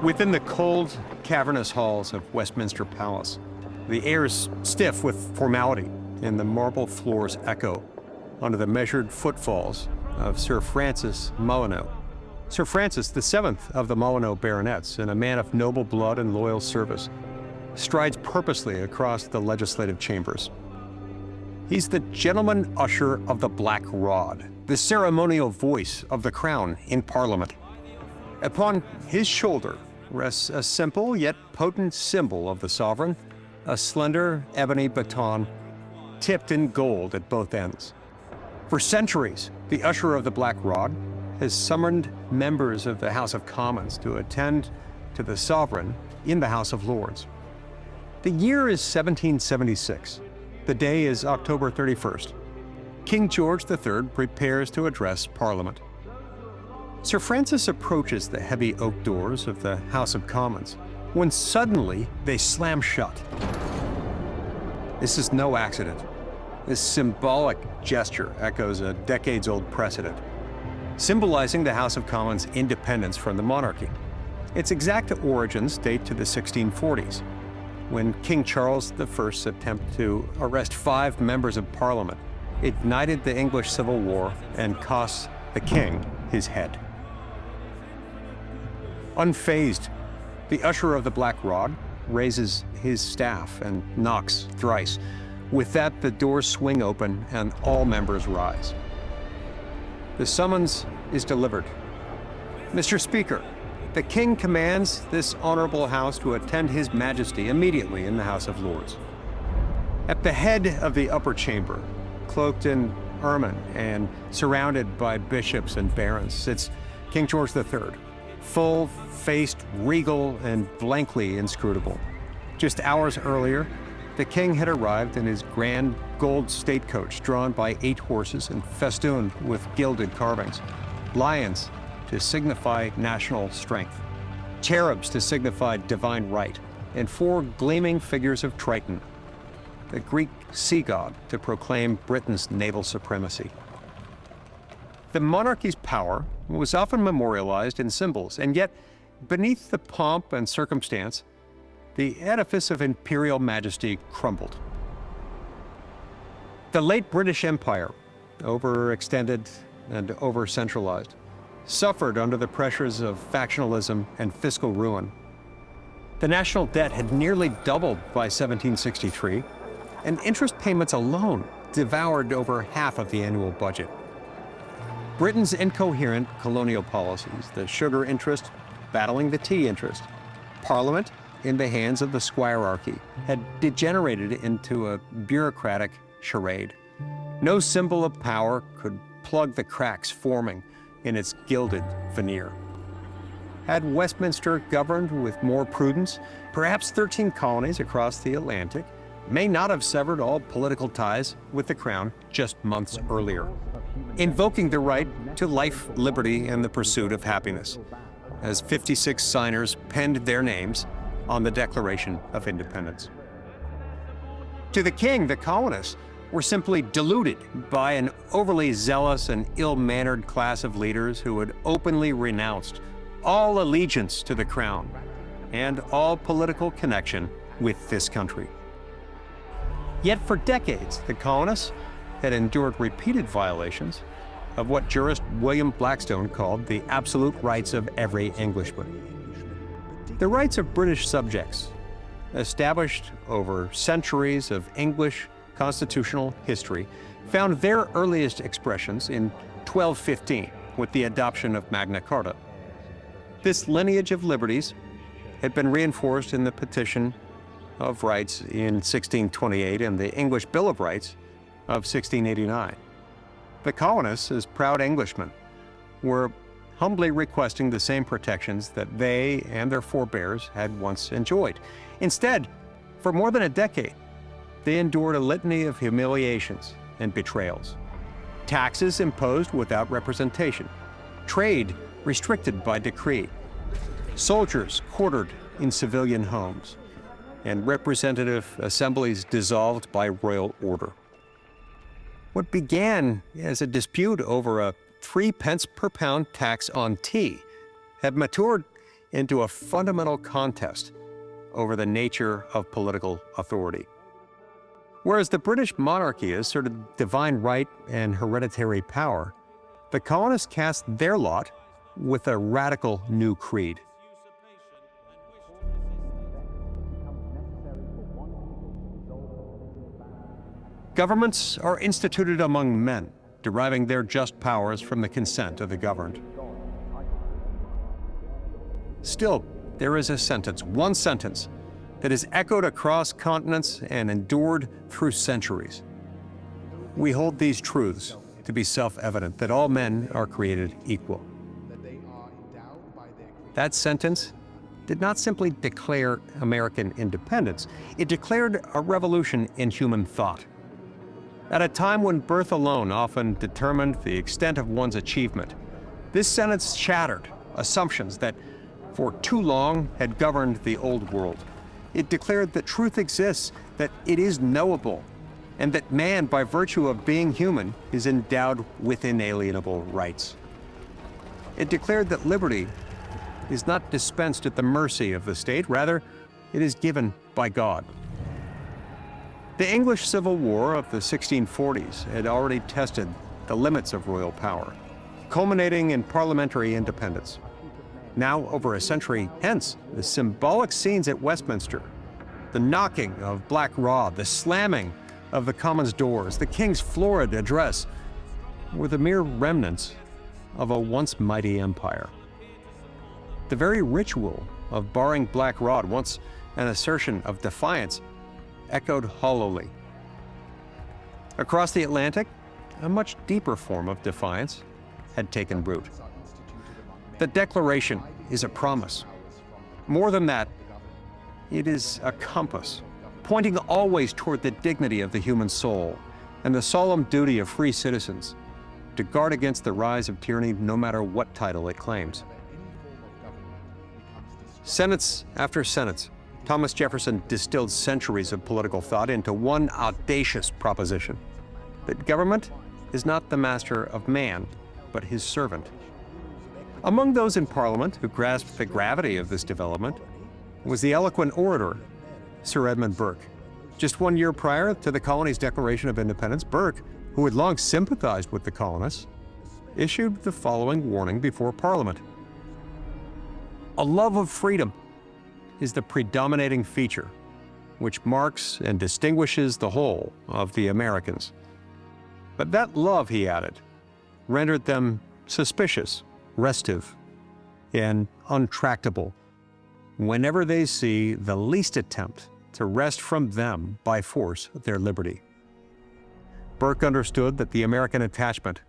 Within the cold, cavernous halls of Westminster Palace, the air is stiff with formality, and the marble floors echo under the measured footfalls of Sir Francis Molyneux. Sir Francis, the seventh of the Molyneux baronets, and a man of noble blood and loyal service, strides purposely across the legislative chambers. He's the gentleman usher of the Black Rod, the ceremonial voice of the crown in Parliament. Upon his shoulder rests a simple yet potent symbol of the sovereign, a slender ebony baton tipped in gold at both ends. For centuries, the usher of the Black Rod has summoned members of the House of Commons to attend to the sovereign in the House of Lords. The year is 1776. The day is October 31st. King George III prepares to address Parliament. Sir Francis approaches the heavy oak doors of the House of Commons when suddenly they slam shut. This is no accident. This symbolic gesture echoes a decades-old precedent, symbolizing the House of Commons' independence from the monarchy. Its exact origins date to the 1640s, when King Charles I's attempt to arrest 5 members of Parliament ignited the English Civil War and cost the king his head. Unfazed, the usher of the Black Rod raises his staff and knocks thrice. With that, the doors swing open and all members rise. The summons is delivered. Mr. Speaker, the King commands this honorable House to attend His Majesty immediately in the House of Lords. At the head of the upper chamber, cloaked in ermine and surrounded by bishops and barons, sits King George III, full-faced, regal, and blankly inscrutable. Just hours earlier, the king had arrived in his grand gold state coach drawn by 8 horses and festooned with gilded carvings, lions to signify national strength, cherubs to signify divine right, and 4 gleaming figures of Triton, the Greek sea god, to proclaim Britain's naval supremacy. The monarchy's power was often memorialized in symbols, and yet, beneath the pomp and circumstance, the edifice of imperial majesty crumbled. The late British Empire, overextended and over-centralized, suffered under the pressures of factionalism and fiscal ruin. The national debt had nearly doubled by 1763, and interest payments alone devoured over half of the annual budget. Britain's incoherent colonial policies, the sugar interest battling the tea interest, Parliament in the hands of the squirearchy, had degenerated into a bureaucratic charade. No symbol of power could plug the cracks forming in its gilded veneer. Had Westminster governed with more prudence, perhaps 13 colonies across the Atlantic may not have severed all political ties with the crown just months earlier, invoking the right to life, liberty, and the pursuit of happiness, as 56 signers penned their names on the Declaration of Independence. To the king, the colonists were simply deluded by an overly zealous and ill-mannered class of leaders who had openly renounced all allegiance to the crown and all political connection with this country. Yet for decades, the colonists had endured repeated violations of what jurist William Blackstone called the absolute rights of every Englishman. The rights of British subjects, established over centuries of English constitutional history, found their earliest expressions in 1215 with the adoption of Magna Carta. This lineage of liberties had been reinforced in the Petition of Rights in 1628 and the English Bill of Rights of 1689. The colonists, as proud Englishmen, were humbly requesting the same protections that they and their forebears had once enjoyed. Instead, for more than a decade, they endured a litany of humiliations and betrayals. Taxes imposed without representation, trade restricted by decree, soldiers quartered in civilian homes, and representative assemblies dissolved by royal order. What began as a dispute over a 3 pence per pound tax on tea had matured into a fundamental contest over the nature of political authority. Whereas the British monarchy asserted divine right and hereditary power, the colonists cast their lot with a radical new creed. Governments are instituted among men, deriving their just powers from the consent of the governed. Still, there is a sentence, one sentence, that is echoed across continents and endured through centuries. We hold these truths to be self-evident, that all men are created equal. That sentence did not simply declare American independence, it declared a revolution in human thought. At a time when birth alone often determined the extent of one's achievement, this sentence shattered assumptions that for too long had governed the old world. It declared that truth exists, that it is knowable, and that man, by virtue of being human, is endowed with inalienable rights. It declared that liberty is not dispensed at the mercy of the state, rather, it is given by God. The English Civil War of the 1640s had already tested the limits of royal power, culminating in parliamentary independence. Now, over a century hence, the symbolic scenes at Westminster, the knocking of Black Rod, the slamming of the Commons' doors, the King's florid address, were the mere remnants of a once mighty empire. The very ritual of barring Black Rod, once an assertion of defiance, echoed hollowly. Across the Atlantic, a much deeper form of defiance had taken root. The Declaration is a promise. More than that, it is a compass, pointing always toward the dignity of the human soul and the solemn duty of free citizens to guard against the rise of tyranny no matter what title it claims. Sentence after sentence, Thomas Jefferson distilled centuries of political thought into one audacious proposition: that government is not the master of man, but his servant. Among those in Parliament who grasped the gravity of this development was the eloquent orator, Sir Edmund Burke. Just 1 year prior to the colony's declaration of independence, Burke, who had long sympathized with the colonists, issued the following warning before Parliament. A love of freedom is the predominating feature which marks and distinguishes the whole of the Americans. But that love, he added, rendered them suspicious, restive, and untractable whenever they see the least attempt to wrest from them by force their liberty. Burke understood that the American attachment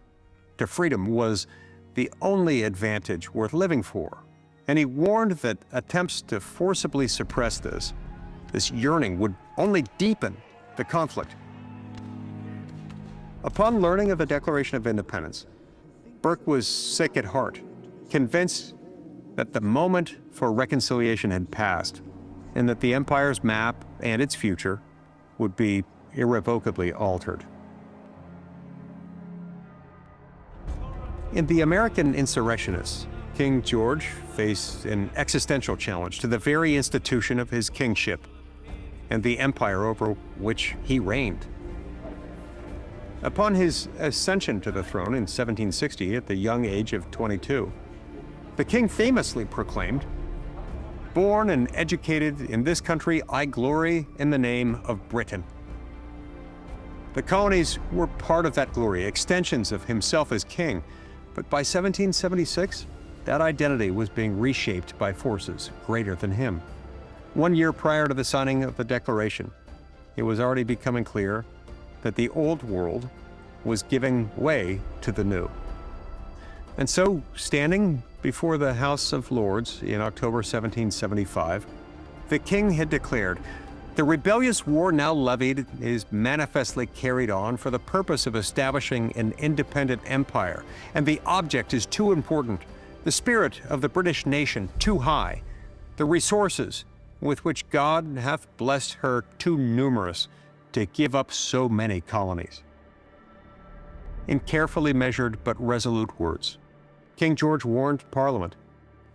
to freedom was the only advantage worth living for, and he warned that attempts to forcibly suppress this yearning would only deepen the conflict. Upon learning of the Declaration of Independence, Burke was sick at heart, convinced that the moment for reconciliation had passed and that the empire's map and its future would be irrevocably altered. In The American Insurrectionists, King George faced an existential challenge to the very institution of his kingship and the empire over which he reigned. Upon his ascension to the throne in 1760 at the young age of 22, the king famously proclaimed, "Born and educated in this country, I glory in the name of Britain." The colonies were part of that glory, extensions of himself as king, but by 1776, that identity was being reshaped by forces greater than him. 1 year prior to the signing of the Declaration, it was already becoming clear that the old world was giving way to the new. And so, standing before the House of Lords in October 1775, the king had declared, "The rebellious war now levied is manifestly carried on for the purpose of establishing an independent empire, and the object is too important, the spirit of the British nation too high, the resources with which God hath blessed her too numerous to give up so many colonies." In carefully measured but resolute words, King George warned Parliament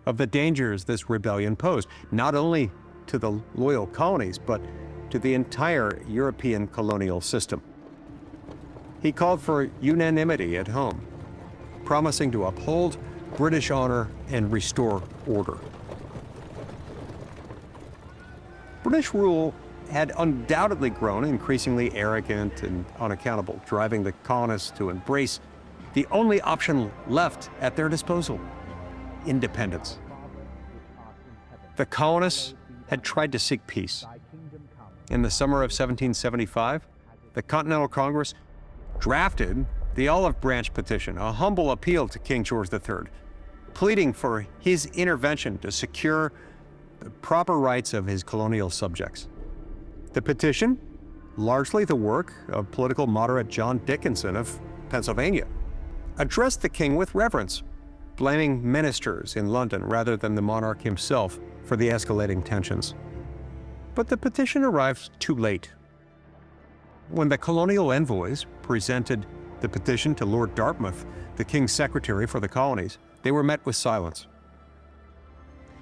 of the dangers this rebellion posed, not only to the loyal colonies, but to the entire European colonial system. He called for unanimity at home, promising to uphold British honor and restore order. British rule had undoubtedly grown increasingly arrogant and unaccountable, driving the colonists to embrace the only option left at their disposal: independence. The colonists had tried to seek peace. In the summer of 1775, the Continental Congress drafted the Olive Branch Petition, a humble appeal to King George III, pleading for his intervention to secure the proper rights of his colonial subjects. The petition, largely the work of political moderate John Dickinson of Pennsylvania, addressed the king with reverence, blaming ministers in London rather than the monarch himself for the escalating tensions. But the petition arrived too late. When the colonial envoys presented the petition to Lord Dartmouth, the king's secretary for the colonies, they were met with silence.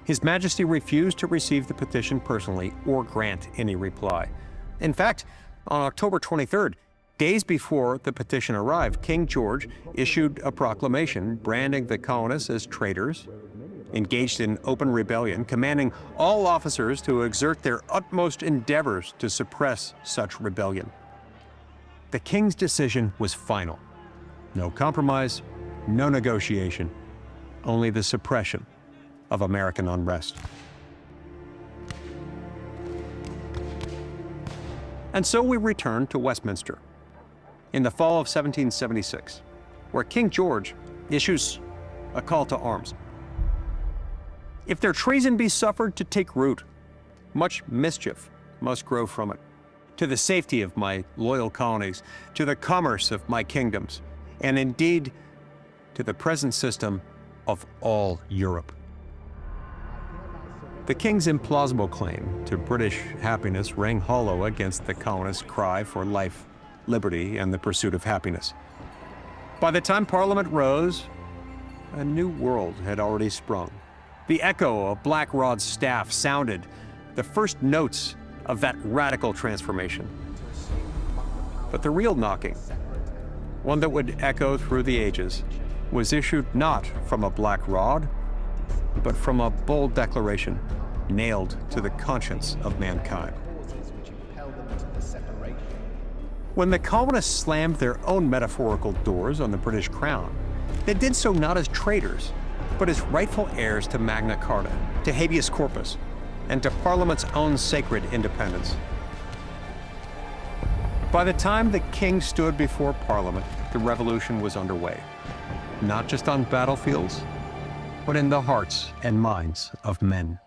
His Majesty refused to receive the petition personally or grant any reply. In fact, on October 23rd, days before the petition arrived, King George issued a proclamation branding the colonists as traitors, engaged in open rebellion, commanding all officers to exert their utmost endeavors to suppress such rebellion. The king's decision was final. No compromise, no negotiation, only the suppression of American unrest. And so we return to Westminster in the fall of 1776, where King George issues a call to arms. If their treason be suffered to take root, much mischief must grow from it, to the safety of my loyal colonies, to the commerce of my kingdoms, and indeed to the present system of all Europe. The king's implausible claim to British happiness rang hollow against the colonists' cry for life, liberty, and the pursuit of happiness. By the time Parliament rose, a new world had already sprung. The echo of Black Rod's staff sounded the first notes of that radical transformation. But the real knocking, one that would echo through the ages, was issued not from a black rod, but from a bold declaration nailed to the conscience of mankind. When the colonists slammed their own metaphorical doors on the British crown, they did so not as traitors, but as rightful heirs to Magna Carta, to habeas corpus, and to Parliament's own sacred independence. By the time the king stood before Parliament, the revolution was underway, not just on battlefields, but in the hearts and minds of men.